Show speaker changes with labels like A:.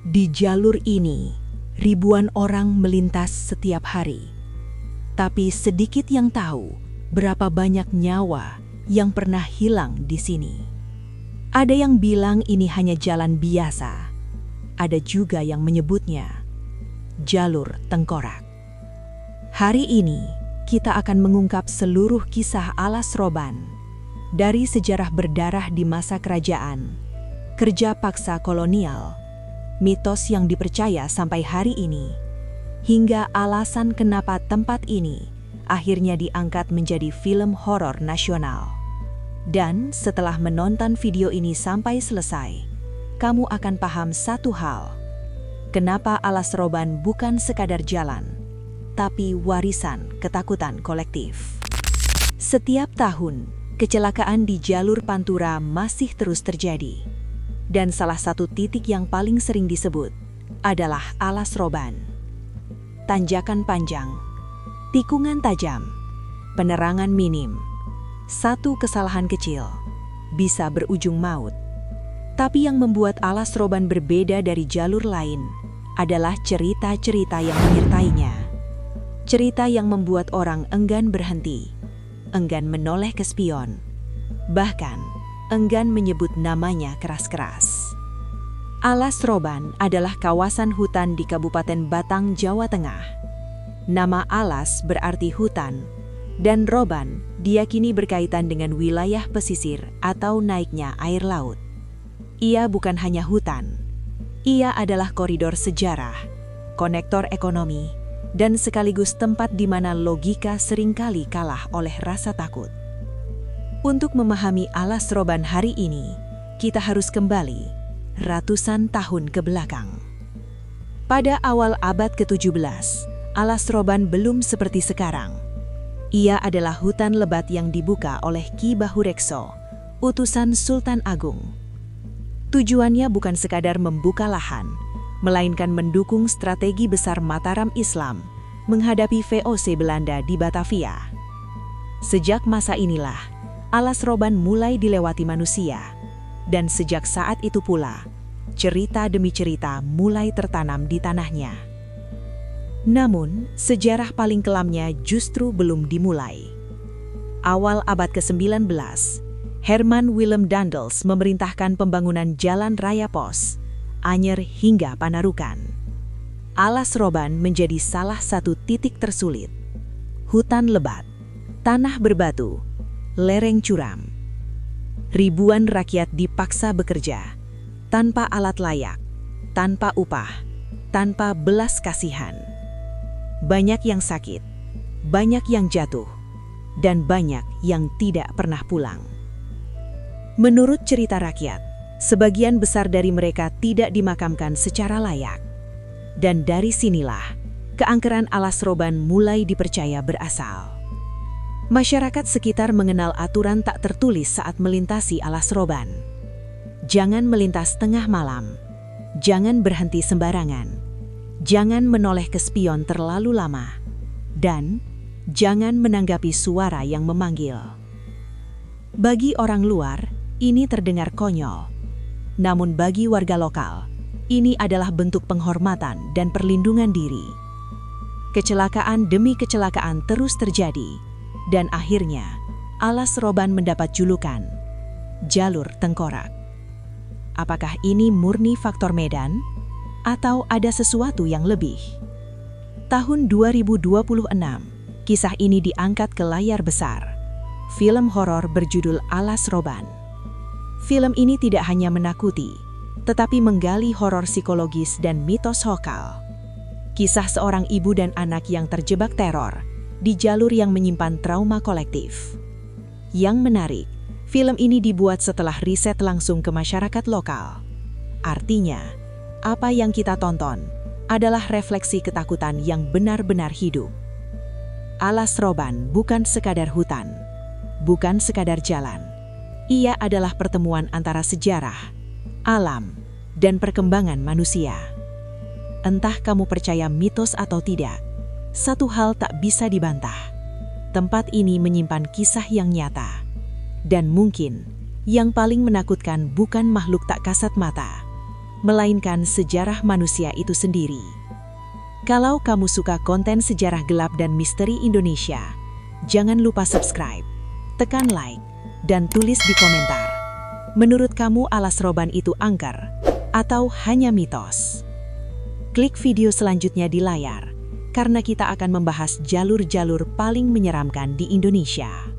A: Di jalur ini, ribuan orang melintas setiap hari. Tapi sedikit yang tahu berapa banyak nyawa yang pernah hilang di sini. Ada yang bilang ini hanya jalan biasa. Ada juga yang menyebutnya jalur tengkorak. Hari ini, kita akan mengungkap seluruh kisah Alas Roban, dari sejarah berdarah di masa kerajaan, kerja paksa kolonial, mitos yang dipercaya sampai hari ini, hingga alasan kenapa tempat ini akhirnya diangkat menjadi film horor nasional. Dan setelah menonton video ini sampai selesai, kamu akan paham satu hal. Kenapa Alas Roban bukan sekadar jalan, tapi warisan ketakutan kolektif. Setiap tahun, kecelakaan di jalur Pantura masih terus terjadi. Dan salah satu titik yang paling sering disebut adalah Alas Roban. Tanjakan panjang, tikungan tajam, penerangan minim. Satu kesalahan kecil bisa berujung maut. Tapi yang membuat Alas Roban berbeda dari jalur lain adalah cerita-cerita yang menyertainya. Cerita yang membuat orang enggan berhenti, enggan menoleh ke spion, bahkan enggan menyebut namanya keras-keras. Alas Roban adalah kawasan hutan di Kabupaten Batang, Jawa Tengah. Nama Alas berarti hutan, dan Roban diyakini berkaitan dengan wilayah pesisir atau naiknya air laut. Ia bukan hanya hutan, ia adalah koridor sejarah, konektor ekonomi, dan sekaligus tempat di mana logika seringkali kalah oleh rasa takut. Untuk memahami Alas Roban hari ini, kita harus kembali ratusan tahun ke belakang. Pada awal abad ke-17, Alas Roban belum seperti sekarang. Ia adalah hutan lebat yang dibuka oleh Ki Bahurekso, utusan Sultan Agung. Tujuannya bukan sekadar membuka lahan, melainkan mendukung strategi besar Mataram Islam menghadapi VOC Belanda di Batavia. Sejak masa inilah, Alas Roban mulai dilewati manusia, dan sejak saat itu pula, cerita demi cerita mulai tertanam di tanahnya. Namun, sejarah paling kelamnya justru belum dimulai. Awal abad ke-19, Herman Willem Daendels memerintahkan pembangunan jalan raya pos, Anyer hingga Panarukan. Alas Roban menjadi salah satu titik tersulit. Hutan lebat, tanah berbatu, lereng curam. Ribuan rakyat dipaksa bekerja, tanpa alat layak, tanpa upah, tanpa belas kasihan. Banyak yang sakit, banyak yang jatuh, dan banyak yang tidak pernah pulang. Menurut cerita rakyat, sebagian besar dari mereka tidak dimakamkan secara layak. Dan dari sinilah, keangkeran Alas Roban mulai dipercaya berasal. Masyarakat sekitar mengenal aturan tak tertulis saat melintasi Alas Roban. Jangan melintas tengah malam, jangan berhenti sembarangan, jangan menoleh ke spion terlalu lama, dan jangan menanggapi suara yang memanggil. Bagi orang luar, ini terdengar konyol. Namun bagi warga lokal, ini adalah bentuk penghormatan dan perlindungan diri. Kecelakaan demi kecelakaan terus terjadi, dan akhirnya Alas Roban mendapat julukan jalur tengkorak. Apakah ini murni faktor medan, atau ada sesuatu yang lebih? Tahun 2026, kisah ini diangkat ke layar besar. Film horor berjudul Alas Roban. Film ini tidak hanya menakuti, tetapi menggali horor psikologis dan mitos lokal. Kisah seorang ibu dan anak yang terjebak teror di jalur yang menyimpan trauma kolektif. Yang menarik, film ini dibuat setelah riset langsung ke masyarakat lokal. Artinya, apa yang kita tonton adalah refleksi ketakutan yang benar-benar hidup. Alas Roban bukan sekadar hutan, bukan sekadar jalan. Ia adalah pertemuan antara sejarah, alam, dan perkembangan manusia. Entah kamu percaya mitos atau tidak, satu hal tak bisa dibantah. Tempat ini menyimpan kisah yang nyata. Dan mungkin, yang paling menakutkan bukan makhluk tak kasat mata, melainkan sejarah manusia itu sendiri. Kalau kamu suka konten sejarah gelap dan misteri Indonesia, jangan lupa subscribe, tekan like, dan tulis di komentar. Menurut kamu alas roban itu angker atau hanya mitos? Klik video selanjutnya di layar, karena kita akan membahas jalur-jalur paling menyeramkan di Indonesia.